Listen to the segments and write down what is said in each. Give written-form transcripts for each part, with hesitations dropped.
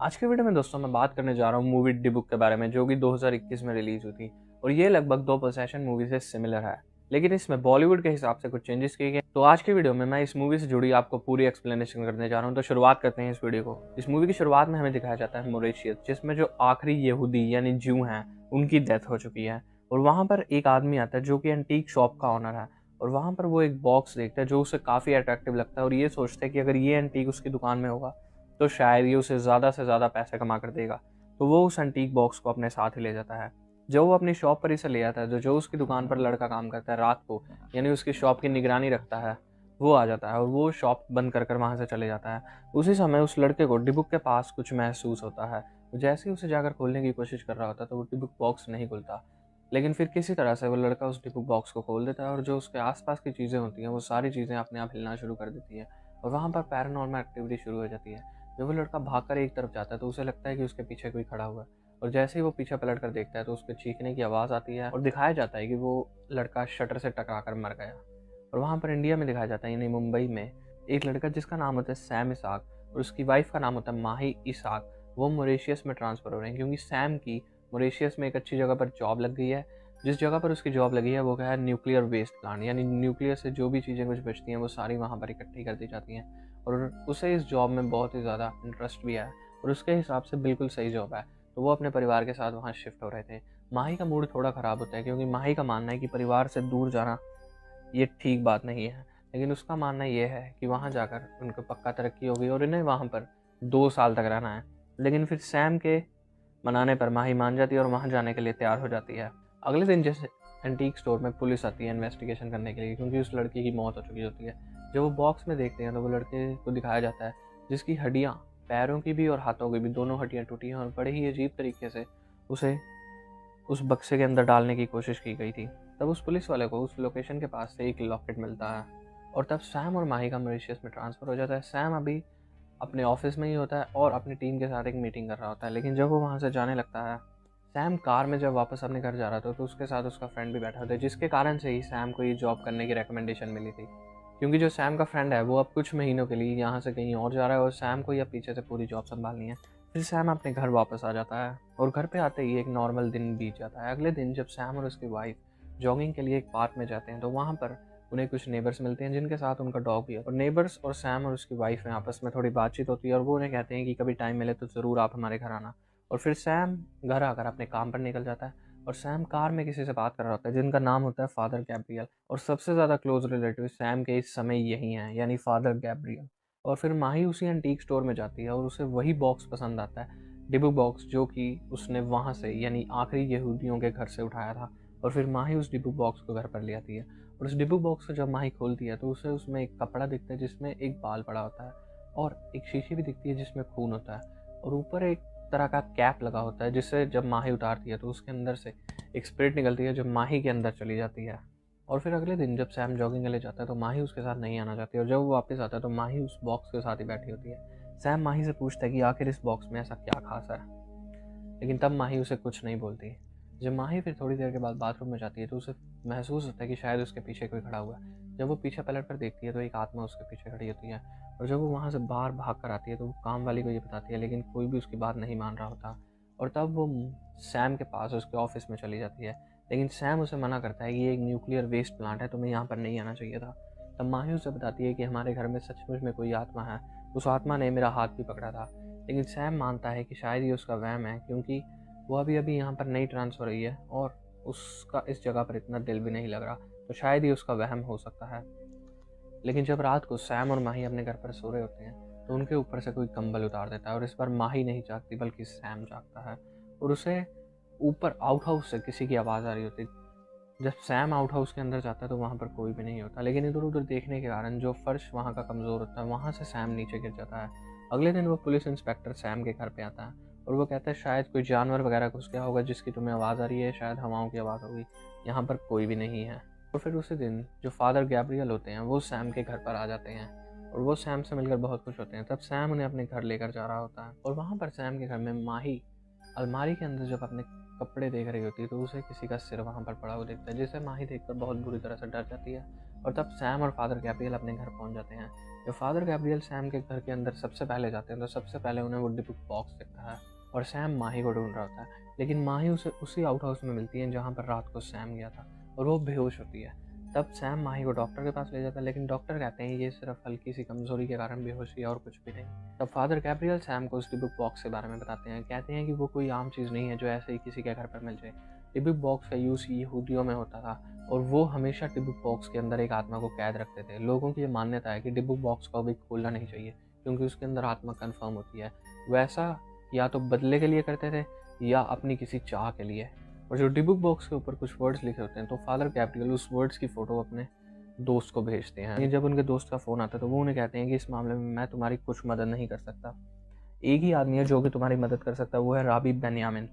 आज के वीडियो में दोस्तों मैं बात करने जा रहा हूँ मूवी डी बुक के बारे में, जो कि 2021 में रिलीज हुई थी और ये लगभग दो पोसेशन मूवी से सिमिलर है, लेकिन इसमें बॉलीवुड के हिसाब से कुछ चेंजेस किए गए। तो आज की वीडियो में मैं इस मूवी से जुड़ी आपको पूरी एक्सप्लेनेशन करने जा रहा हूँ। तो शुरुआत करते हैं इस वीडियो को। इस मूवी की शुरुआत में हमें दिखाया जाता है मॉरिशियस, जिसमें जो आखिरी यहूदी यानी ज्यू हैं उनकी डेथ हो चुकी है और वहाँ पर एक आदमी आता है जो कि एंटीक शॉप का ऑनर है और वहाँ पर वो एक बॉक्स देखता है जो उसे काफ़ी अट्रैक्टिव लगता है और ये सोचता है कि अगर ये एंटीक उसकी दुकान में होगा तो शायद ये उसे ज़्यादा से ज़्यादा पैसे कमा कर देगा। तो वो उस एंटीक बॉक्स को अपने साथ ही ले जाता है। जब वो अपनी शॉप पर इसे ले आता है तो जो उसकी दुकान पर लड़का काम करता है रात को, यानी उसकी शॉप की निगरानी रखता है, वो आ जाता है और वो शॉप बंद कर वहाँ से चले जाता है। उसी समय उस लड़के को डिबुक के पास कुछ महसूस होता है। जैसे ही उसे जाकर खोलने की कोशिश कर रहा होता है तो वो डिबुक बॉक्स नहीं खुलता, लेकिन फिर किसी तरह से वो लड़का उस डिबुक बॉक्स को खोल देता है और जो उसके आसपास की चीज़ें होती हैं वो सारी चीज़ें अपने आप हिलना शुरू कर देती हैं और वहाँ पर पैरानॉर्मल एक्टिविटी शुरू हो जाती है। जब वो लड़का भागकर एक तरफ जाता है तो उसे लगता है कि उसके पीछे कोई खड़ा हुआ है और जैसे ही वो पीछे पलट कर देखता है तो उसके चीखने की आवाज़ आती है और दिखाया जाता है कि वो लड़का शटर से टकरा कर मर गया। और वहाँ पर इंडिया में दिखाया जाता है, यानी मुंबई में, एक लड़का जिसका नाम होता है सैम इसाक और उसकी वाइफ का नाम होता है माही इसाक। वो मॉरिशियस में ट्रांसफ़र हो रहे हैं क्योंकि सैम की मॉरिशियस में एक अच्छी जगह पर जॉब लग गई है। जिस जगह पर उसकी जॉब लगी है वो क्या है, न्यूक्लियर वेस्ट प्लांट, यानी न्यूक्लियर से जो भी चीज़ें कुछ बचती हैं वो सारी वहाँ पर इकट्ठी कर दी जाती हैं और उसे इस जॉब में बहुत ही ज़्यादा इंटरेस्ट भी है और उसके हिसाब से बिल्कुल सही जॉब है। तो वो अपने परिवार के साथ वहाँ शिफ्ट हो रहे थे। माही का मूड थोड़ा ख़राब होता है क्योंकि माही का मानना है कि परिवार से दूर जाना ये ठीक बात नहीं है, लेकिन उसका मानना ये है कि वहाँ जाकर उनको पक्का तरक्की होगी और इन्हें वहाँ पर 2 साल तक रहना है। लेकिन फिर सैम के मनाने पर माही मान जाती है और वहाँ जाने के लिए तैयार हो जाती है। अगले दिन जैसे एंटीक स्टोर में पुलिस आती है इन्वेस्टिगेशन करने के लिए क्योंकि उस लड़के की मौत हो चुकी होती है। जब वो बॉक्स में देखते हैं तो वो लड़के को दिखाया जाता है जिसकी हड्डियाँ, पैरों की भी और हाथों की भी, दोनों हड्डियाँ टूटी हैं और बड़े ही अजीब तरीके से उसे उस बक्से के अंदर डालने की कोशिश की गई थी। तब उस पुलिस वाले को उस लोकेशन के पास से एक लॉकेट मिलता है और तब सैम और माही का मॉरिशस में ट्रांसफ़र हो जाता है। सैम अभी अपने ऑफिस में ही होता है और अपनी टीम के साथ एक मीटिंग कर रहा होता है, लेकिन जब वो वहाँ से जाने लगता है, सैम कार में जब वापस अपने घर जा रहा था तो उसके साथ उसका फ्रेंड भी बैठा होता है, जिसके कारण से ही सैम को ये जॉब करने की रिकमेंडेशन मिली थी। क्योंकि जो सैम का फ्रेंड है वो अब कुछ महीनों के लिए यहाँ से कहीं और जा रहा है और सैम को ही अब पीछे से पूरी जॉब संभालनी है। फिर सैम अपने घर वापस आ जाता है और घर पे आते ही एक नॉर्मल दिन बीत जाता है। अगले दिन जब सैम और उसकी वाइफ जॉगिंग के लिए एक पार्क में जाते हैं तो वहाँ पर उन्हें कुछ नेबर्स मिलते हैं जिनके साथ उनका डॉग भी है और नेबर्स और सैम और उसकी वाइफ में आपस में थोड़ी बातचीत होती है और वो उन्हें कहते हैं कि कभी टाइम मिले तो ज़रूर आप हमारे घर आना। और फिर सैम घर आकर अपने काम पर निकल जाता है और सैम कार में किसी से बात कर रहा होता है जिनका नाम होता है फादर गैब्रियल और सबसे ज़्यादा क्लोज रिलेटिव सैम के इस समय यही हैं, यानी फादर गैब्रियल। और फिर माही उसी एंटीक स्टोर में जाती है और उसे वही बॉक्स पसंद आता है, डिबू बॉक्स, जो कि उसने वहाँ से यानी आखिरी यहूदियों के घर से उठाया था। और फिर माही उस डिबू बॉक्स को घर पर ले आती है और उस डिबू बॉक्स को जब माही खोलती है तो उसे उसमें एक कपड़ा दिखता है जिसमें एक बाल पड़ा होता है और एक शीशी भी दिखती है जिसमें खून होता है और ऊपर एक तरह का कैप लगा होता है जिससे जब माही उतारती है तो उसके अंदर से एक स्पिरिट निकलती है जो माही के अंदर चली जाती है। और फिर अगले दिन जब सैम जॉगिंग के लिए जाता है तो माही उसके साथ नहीं आना चाहती और जब वो वापस आता है तो माही उस बॉक्स के साथ ही बैठी होती है। सैम माही से पूछता है कि आखिर इस बॉक्स में ऐसा क्या खास है, लेकिन तब माही उसे कुछ नहीं बोलती। जब माही फिर थोड़ी देर के बाद बाथरूम में जाती है तो उसे महसूस होता है कि शायद उसके पीछे कोई खड़ा हुआ है। जब वो पीछे पलट कर देखती है तो एक आत्मा उसके पीछे खड़ी होती है और जब वो वहाँ से बाहर भाग कर आती है तो वो काम वाली को ये बताती है, लेकिन कोई भी उसकी बात नहीं मान रहा होता। और तब वो सैम के पास उसके ऑफिस में चली जाती है, लेकिन सैम उसे मना करता है कि ये एक न्यूक्लियर वेस्ट प्लांट है, तुम्हें यहाँ पर नहीं आना चाहिए था। तब माही उसे बताती है कि हमारे घर में सचमुच में कोई आत्मा है, उस आत्मा ने मेरा हाथ भी पकड़ा था। लेकिन सैम मानता है कि शायद ये उसका वहम है क्योंकि वो अभी अभी यहाँ पर नई ट्रांसफ़र हुई है और उसका इस जगह पर इतना दिल भी नहीं लग रहा, तो शायद ये उसका वहम हो सकता है। लेकिन जब रात को सैम और माही अपने घर पर सो रहे होते हैं तो उनके ऊपर से कोई कंबल उतार देता है और इस बार माही नहीं जागती बल्कि सैम जागता है और उसे ऊपर आउट हाउस से किसी की आवाज़ आ रही होती है। जब सैम आउट हाउस के अंदर जाता है तो वहाँ पर कोई भी नहीं होता, लेकिन इधर उधर देखने के कारण जो फर्श वहाँ का कमज़ोर होता है वहाँ से सैम नीचे गिर जाता है। अगले दिन वो पुलिस इंस्पेक्टर सैम के घर पे आता है और वो कहता है शायद कोई जानवर वगैरह घुस गया होगा जिसकी तुम्हें आवाज़ आ रही है, शायद हवाओं की आवाज़ होगी, यहाँ पर कोई भी नहीं है। और फिर उसी दिन जो फादर गैब्रियल होते हैं वो सैम के घर पर आ जाते हैं और वो सैम से मिलकर बहुत खुश होते हैं। तब सैम उन्हें अपने घर लेकर जा रहा होता है और वहाँ पर सैम के घर में माही अलमारी के अंदर जब अपने कपड़े देख रही होती है तो उसे किसी का सिर वहाँ पर पड़ा हुआ दिखता है जिसे माही देखकर बहुत बुरी तरह से डर जाती है। और तब सैम और फादर गैब्रियल अपने घर पहुँच जाते हैं जब फादर गैब्रियल सैम के घर के अंदर सबसे पहले जाते हैं तो सबसे पहले उन्हें वो डिबुक बॉक्स दिखता है और सैम माही को ढूंढ रहा होता है, लेकिन माही उसे उसी आउट हाउस में मिलती है जहाँ पर रात को सैम गया था और वो बेहोश होती है। तब सैम माही को डॉक्टर के पास ले जाता है, लेकिन डॉक्टर कहते हैं ये सिर्फ हल्की सी कमजोरी के कारण बेहोशी है और कुछ भी नहीं। तब फादर गैब्रियल सैम को उस डिबुक बॉक्स के बारे में बताते हैं, कहते हैं कि वो कोई आम चीज़ नहीं है जो ऐसे ही किसी के घर पर मिल जाए। डिबुक बॉक्स का यूज़ यहूदियों में होता था और वो हमेशा डिबुक बॉक्स के अंदर एक आत्मा को कैद रखते थे। लोगों की ये मान्यता है कि डिबुक बॉक्स को अभी खोलना नहीं चाहिए क्योंकि उसके अंदर आत्मा कंफर्म होती है। वैसा या तो बदले के लिए करते थे या अपनी किसी चाह के लिए। और जो डिबुक बॉक्स के ऊपर कुछ वर्ड्स लिखे होते हैं तो फादर गैब्रियल उस वर्ड्स की फ़ोटो अपने दोस्त को भेजते हैं। जब उनके दोस्त का फ़ोन आता है तो वो उन्हें कहते हैं कि इस मामले में मैं तुम्हारी कुछ मदद नहीं कर सकता। एक ही आदमी है जो कि तुम्हारी मदद कर सकता है, वो है राबी बेन्यामिन।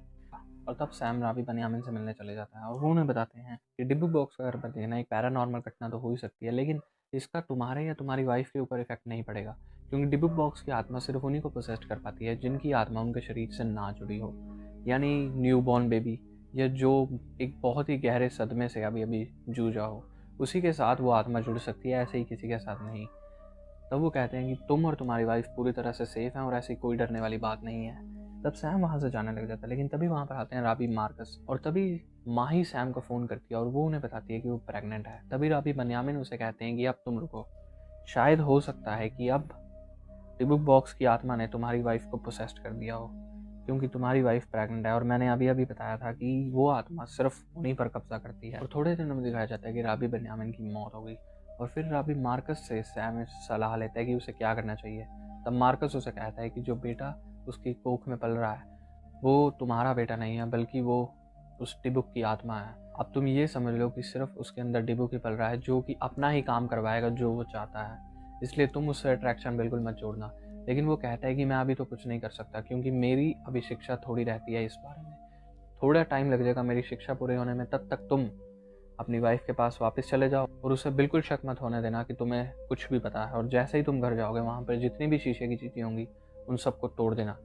और तब सैम राबी बेन्यामिन से मिलने चले जाता है और वो उन्हें बताते हैं कि डिबुक बॉक्स का घर पर देखना एक पैरानॉर्मल घटना तो हो ही सकती है, लेकिन इसका तुम्हारे या तुम्हारी वाइफ के ऊपर इफेक्ट नहीं पड़ेगा क्योंकि डिबुक बॉक्स की आत्मा सिर्फ उन्हीं को पोसेस्ट कर पाती है जिनकी आत्मा उनके शरीर से ना जुड़ी हो, यानी न्यूबॉर्न बेबी या जो एक बहुत ही गहरे सदमे से अभी अभी जूझा हो, उसी के साथ वो आत्मा जुड़ सकती है, ऐसे ही किसी के साथ नहीं। तब वो कहते हैं कि तुम और तुम्हारी वाइफ पूरी तरह से सेफ हैं और ऐसी कोई डरने वाली बात नहीं है। तब सैम वहाँ से जाने लग जाता है, लेकिन तभी वहाँ पर आते हैं राबी मार्कस और तभी माही सैम को फ़ोन करती है और वो उन्हें बताती है कि वो प्रेग्नेंट है। तभी राबी बेन्यामिन उसे कहते हैं कि अब तुम रुको, शायद हो सकता है कि अब डिबुक बॉक्स की आत्मा ने तुम्हारी वाइफ को पोसेस्ट कर दिया हो क्योंकि तुम्हारी वाइफ प्रेग्नेंट है और मैंने अभी अभी बताया था कि वो आत्मा सिर्फ उन्हीं पर कब्जा करती है। और थोड़े दिनों में दिखाया जाता है कि राबी बेन्यामिन की मौत हो गई और फिर राबी मार्कस से सैम सलाह लेता है कि उसे क्या करना चाहिए। तब मार्कस उसे कहता है कि जो बेटा उसकी कोख में पल रहा है वो तुम्हारा बेटा नहीं है बल्कि वो उस डिबुक की आत्मा है। अब तुम ये समझ लो कि सिर्फ उसके अंदर डिबुक ही पल रहा है जो कि अपना ही काम करवाएगा जो वो चाहता है, इसलिए तुम उससे अट्रैक्शन बिल्कुल मत जोड़ना। लेकिन वो कहता है कि मैं अभी तो कुछ नहीं कर सकता क्योंकि मेरी अभी शिक्षा थोड़ी रहती है इस बारे में, थोड़ा टाइम लग जाएगा मेरी शिक्षा पूरे होने में। तब तक तुम अपनी वाइफ के पास वापस चले जाओ और उसे बिल्कुल शक मत होने देना कि तुम्हें कुछ भी पता है, और जैसे ही तुम घर जाओगे वहाँ पर जितनी भी शीशे की चीज़ें होंगी उन सबको तोड़ देना।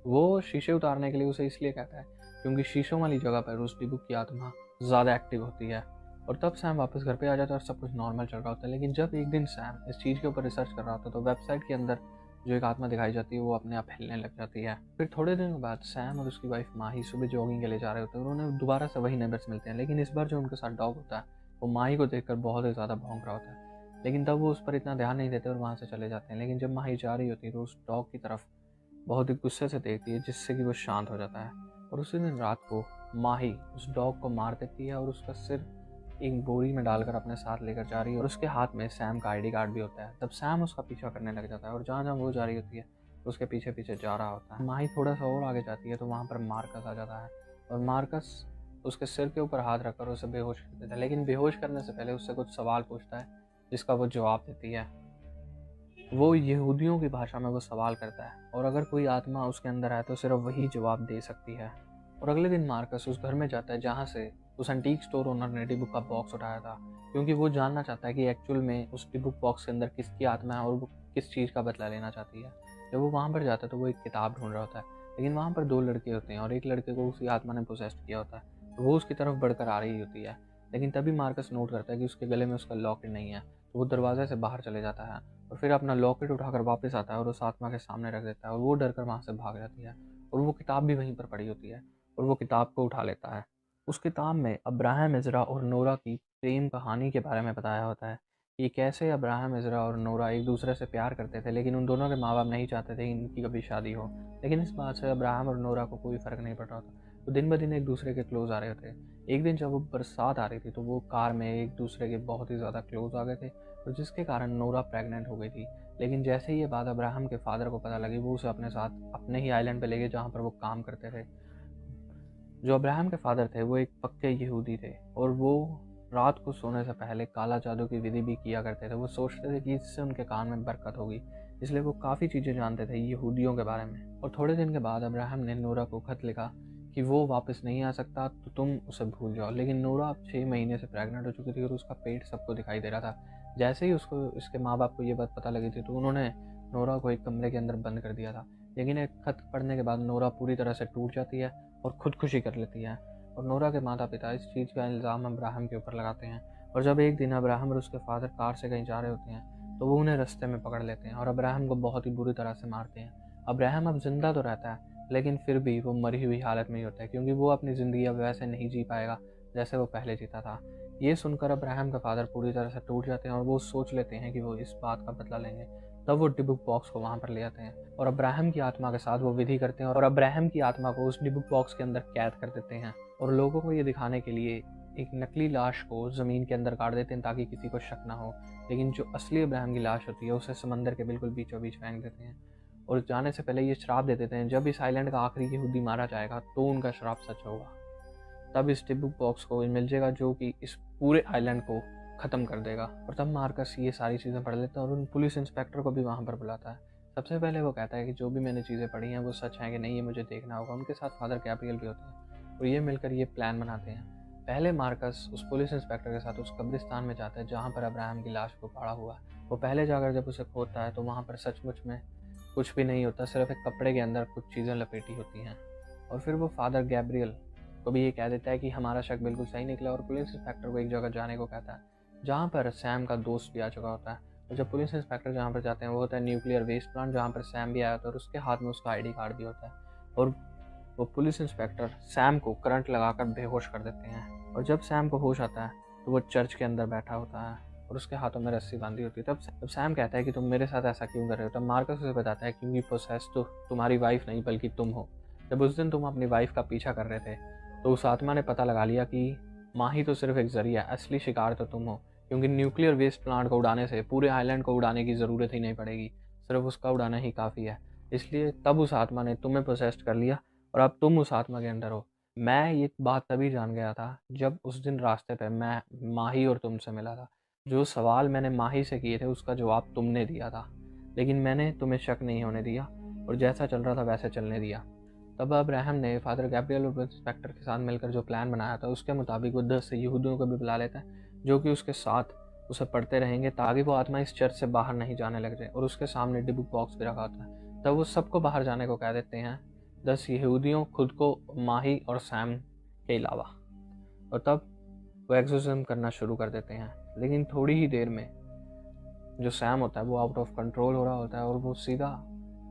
वो शीशे उतारने के लिए उसे इसलिए कहता है क्योंकि शीशों वाली जगह पर उस डिबुक की आत्मा ज़्यादा एक्टिव होती है। और तब सैम वापस घर पे आ जाता है और सब कुछ नॉर्मल चल रहा होता है। लेकिन जब एक दिन सैम इस चीज़ के ऊपर रिसर्च कर रहा होता है तो वेबसाइट के अंदर जो एक आत्मा दिखाई जाती है वो अपने आप हिलने लग जाती है। फिर थोड़े दिनों बाद सैम और उसकी वाइफ माही सुबह जॉगिंग के लिए जा रहे होते हैं और उन्हें दोबारा से वही नेबर्स मिलते हैं, लेकिन इस बार जो उनके साथ डॉग होता है वो माही को देखकर बहुत ही ज़्यादा भौंक रहा होता है। लेकिन तब वो उस पर इतना ध्यान नहीं देते और वहाँ से चले जाते हैं। लेकिन जब माही जा रही होती है तो उस डॉग की तरफ बहुत ही गुस्से से देखती है जिससे कि वो शांत हो जाता है। और उसी दिन रात को माही उस डॉग को मार देती है और उसका सिर एक बोरी में डालकर अपने साथ लेकर जा रही है और उसके हाथ में सैम का आईडी कार्ड भी होता है। तब सैम उसका पीछा करने लग जाता है और जहाँ जहाँ वो जा रही होती है उसके पीछे पीछे जा रहा होता है। माही थोड़ा सा और आगे जाती है तो वहाँ पर मार्कस आ जाता है और मार्कस उसके सिर के ऊपर हाथ रखकर उसे बेहोश कर देता है, लेकिन बेहोश करने से पहले उससे कुछ सवाल पूछता है जिसका वो जवाब देती है। वो यहूदियों की भाषा में वो सवाल करता है और अगर कोई आत्मा उसके अंदर है तो सिर्फ वही जवाब दे सकती है। और अगले दिन मार्कस उस घर में जाता है जहाँ से उस एंटीक स्टोर ओनर ने डिबुक का बॉक्स उठाया था, क्योंकि वो जानना चाहता है कि एक्चुअल में उस डिबुक बॉक्स के अंदर किसकी आत्मा है और वो किस चीज़ का बदला लेना चाहती है। जब वो वहाँ पर जाता है तो वो एक किताब ढूंढ रहा होता है, लेकिन वहाँ पर दो लड़के होते हैं और एक लड़के को उसी आत्मा ने पोसेस्ट किया होता है। तो वो उसकी तरफ बढ़कर आ रही होती है, लेकिन तभी मार्कस नोट करता है कि उसके गले में उसका लॉकेट नहीं है। तो वो दरवाजे से बाहर चले जाता है और फिर अपना लॉकेट उठाकर वापस आता है और उस आत्मा के सामने रख देता है और वो डरकर वहाँ से भाग जाती है। और वो किताब भी वहीं पर पड़ी होती है और वो किताब को उठा लेता है। उस किताब में अब्राहम इज़रा और नोरा की प्रेम कहानी के बारे में बताया होता है कि कैसे अब्राहम इज़रा और नोरा एक दूसरे से प्यार करते थे, लेकिन उन दोनों के माँ बाप नहीं चाहते थे इनकी कभी शादी हो। लेकिन इस बात से अब्राहम और नोरा को कोई फ़र्क नहीं पड़ रहा था, वो दिन ब दिन एक दूसरे के क्लोज आ रहे थे। एक दिन जब वो बरसात आ रही थी तो वो कार में एक दूसरे के बहुत ही ज़्यादा क्लोज आ गए थे और जिसके कारण नोरा प्रेग्नेंट हो गई थी। लेकिन जैसे ही ये बात अब्राहम के फादर को पता लगी वो उसे अपने साथ अपने ही आइलैंड पे ले गए जहाँ पर वो काम करते थे। जो अब्राहम के फादर थे वो एक पक्के यहूदी थे और वो रात को सोने से पहले काला जादू की विधि भी किया करते थे। वो सोचते थे कि इससे उनके कान में बरकत होगी, इसलिए वो काफ़ी चीज़ें जानते थे यहूदियों के बारे में। और थोड़े दिन के बाद अब्राहम ने नोरा को खत लिखा कि वो वापस नहीं आ सकता तो तुम उसे भूल जाओ। लेकिन नोरा अब 6 महीने से प्रेग्नेंट हो चुकी थी और उसका पेट सबको दिखाई दे रहा था। जैसे ही उसको इसके माँ बाप को ये बात पता लगी थी तो उन्होंने नोरा को एक कमरे के अंदर बंद कर दिया था। लेकिन एक खत पढ़ने के बाद नोरा पूरी तरह से टूट जाती है और खुदकुशी कर लेती है और नोरा के माता पिता इस चीज़ का इल्ज़ाम अब्राहम के ऊपर लगाते हैं। और जब एक दिन अब्राहम और उसके फादर कार से कहीं जा रहे होते हैं तो वो उन्हें रास्ते में पकड़ लेते हैं और अब्राहम को बहुत ही बुरी तरह से मारते हैं। अब्राहम अब जिंदा तो रहता है, लेकिन फिर भी वो मरी हुई हालत में ही होता है, क्योंकि वो अपनी ज़िंदगी अब वैसे नहीं जी पाएगा जैसे वो पहले जीता था। ये सुनकर अब्राहम का फादर पूरी तरह से टूट जाते हैं और वो सोच लेते हैं कि वो इस बात का बदला लेंगे। तब वो डिबुक बॉक्स को वहाँ पर ले आते हैं और अब्राहम की आत्मा के साथ वो विधि करते हैं और अब्राहम की आत्मा को उस डिबुक बॉक्स के अंदर कैद कर देते हैं और लोगों को ये दिखाने के लिए एक नकली लाश को ज़मीन के अंदर गाड़ देते हैं ताकि किसी को शक ना हो। लेकिन जो असली अब्राहम की लाश होती है उसे समंदर के बिल्कुल बीचों बीच फेंक देते हैं और जाने से पहले ये श्राप दे देते हैं, जब इस आइलैंड का आखिरी यहूदी मारा जाएगा तो उनका श्राप सच होगा। तब इस डिबुक बॉक्स को मिल जाएगा जो कि इस पूरे आइलैंड को ख़त्म कर देगा। और तब मार्कस ये सारी चीज़ें पढ़ लेता है और उन पुलिस इंस्पेक्टर को भी वहाँ पर बुलाता है। सबसे पहले वो कहता है कि जो भी मैंने चीज़ें पढ़ी हैं वो सच हैं कि नहीं, ये मुझे देखना होगा। उनके साथ फादर गैब्रियल भी होते हैं और ये मिलकर ये प्लान बनाते हैं। पहले मार्कस उस पुलिस इंस्पेक्टर के साथ उस कब्रिस्तान में जाता है जहाँ पर अब्राहम की लाश को गाड़ा हुआ है। वो पहले जाकर जब उसे खोदता है तो वहाँ पर सचमुच में कुछ भी नहीं होता, सिर्फ एक कपड़े के अंदर कुछ चीज़ें लपेटी होती हैं। और फिर वो फादर गैब्रियल को भी ये कह देता है कि हमारा शक बिल्कुल सही निकला और पुलिस इंस्पेक्टर को एक जगह जाने को कहता है जहाँ पर सैम का दोस्त भी आ चुका होता है। और जब पुलिस इंस्पेक्टर जहाँ पर जाते हैं वो होता है न्यूक्लियर वेस्ट प्लांट, जहाँ पर सैम भी आया होता है और उसके हाथ में उसका ID कार्ड भी होता है। और वो पुलिस इंस्पेक्टर सैम को करंट लगाकर बेहोश कर देते हैं और जब सैम को होश आता है तो वो चर्च के अंदर बैठा होता है और उसके हाथों में रस्सी बांधी होती है। तब सैम कहता है कि तुम मेरे साथ ऐसा क्यों कर रहे हो। तब मार्कस उसे बताता है क्योंकि पोसेस तो तुम्हारी वाइफ नहीं बल्कि तुम हो। जब उस दिन तुम अपनी वाइफ का पीछा कर रहे थे तो उस आत्मा ने पता लगा लिया कि माही तो सिर्फ एक जरिया, असली शिकार तो तुम हो, क्योंकि न्यूक्लियर वेस्ट प्लांट को उड़ाने से पूरे आइलैंड को उड़ाने की ज़रूरत ही नहीं पड़ेगी, सिर्फ उसका उड़ाना ही काफ़ी है। इसलिए तब उस आत्मा ने तुम्हें पोसेस्ड कर लिया और अब तुम उस आत्मा के अंदर हो। मैं ये बात तभी जान गया था जब उस दिन रास्ते पे मैं माही और तुमसे मिला था। जो सवाल मैंने माही से किए थे उसका जवाब तुमने दिया था, लेकिन मैंने तुम्हें शक नहीं होने दिया और जैसा चल रहा था वैसे चलने दिया। तब अब्राहम ने फादर गैब्रियल और इंस्पेक्टर के साथ मिलकर जो प्लान बनाया था उसके मुताबिक वो 10 यहूदियों को भी बुला लेता है जो कि उसके साथ उसे पढ़ते रहेंगे ताकि वो आत्मा इस चर्च से बाहर नहीं जाने लग जाए। और उसके सामने डिबुक बॉक्स भी रखा होता है। तब वो सबको बाहर जाने को कह देते हैं, 10 यहूदियों, खुद को, माही और सैम के अलावा। और तब वो एक्सोर्सिज्म करना शुरू कर देते हैं। लेकिन थोड़ी ही देर में जो सैम होता है वो आउट ऑफ कंट्रोल हो रहा होता है और वो सीधा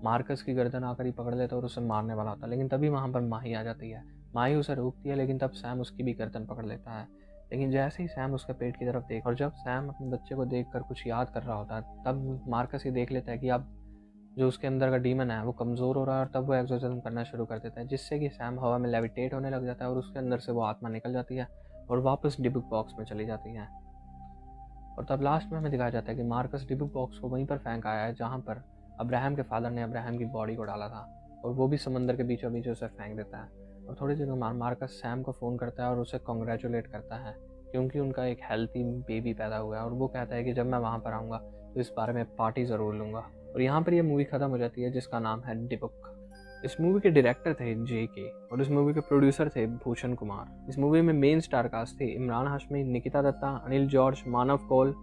मार्कस की गर्दन आकर ही पकड़ लेता है और उसे मारने वाला होता है। लेकिन तभी वहाँ पर माही आ जाती है। माही उसे रोकती है, लेकिन तब सैम उसकी भी गर्दन पकड़ लेता है। लेकिन जैसे ही सैम उसके पेट की तरफ देख और जब सैम अपने बच्चे को देखकर कुछ याद कर रहा होता है तब मार्कस ये देख लेता है कि अब जो उसके अंदर का डीमन है वो कमज़ोर हो रहा है और तब वो एक्सोर्सिज्म करना शुरू कर देता है, जिससे कि सैम हवा में लेविटेट होने लग जाता है और उसके अंदर से वो आत्मा निकल जाती है और वापस डिबुक बॉक्स में चली जाती है। और तब लास्ट में हमें दिखाया जाता है कि मार्कस डिबुक बॉक्स को वहीं पर फेंक आया है जहाँ पर अब्राहम के फादर ने अब्राहम की बॉडी को डाला था और वो भी समंदर के बीचों बीच उसे फेंक देता है। और थोड़ी देर में मार्कस सैम को फ़ोन करता है और उसे कॉन्ग्रेचुलेट करता है क्योंकि उनका एक हेल्थी बेबी पैदा हुआ है और वो कहता है कि जब मैं वहाँ पर आऊँगा तो इस बारे में पार्टी ज़रूर लूँगा। और यहाँ पर यह मूवी ख़त्म हो जाती है जिसका नाम है डिबुक। इस मूवी के डायरेक्टर थे JK और इस मूवी के प्रोड्यूसर थे भूषण कुमार। इस मूवी में मेन स्टार कास्ट थे इमरान हाशमी, निकिता दत्ता, अनिल जॉर्ज, मानव कौल,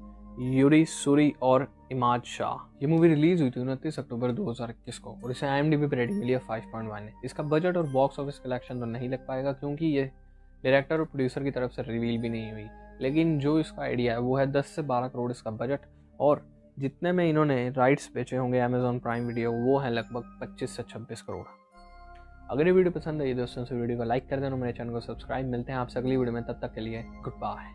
यूरी सूरी और इमाद शाह। ये मूवी रिलीज हुई थी 29 अक्टूबर 2021 को और इसे IMDb पर रेटिंग मिली है 5.1। इसका बजट और बॉक्स ऑफिस कलेक्शन तो नहीं लग पाएगा क्योंकि ये डायरेक्टर और प्रोड्यूसर की तरफ से रिवील भी नहीं हुई, लेकिन जो इसका आइडिया है वो है 10 से 12 करोड़ इसका बजट और जितने में इन्होंने राइट्स बेचे होंगे Amazon प्राइम वीडियो वो है लगभग 25 से 26 करोड़। अगर ये वीडियो पसंद आई दोस्तों से वीडियो को लाइक कर देना, मेरे चैनल को सब्सक्राइब। मिलते हैं आपसे अगली वीडियो में, तब तक के लिए गुड बाय।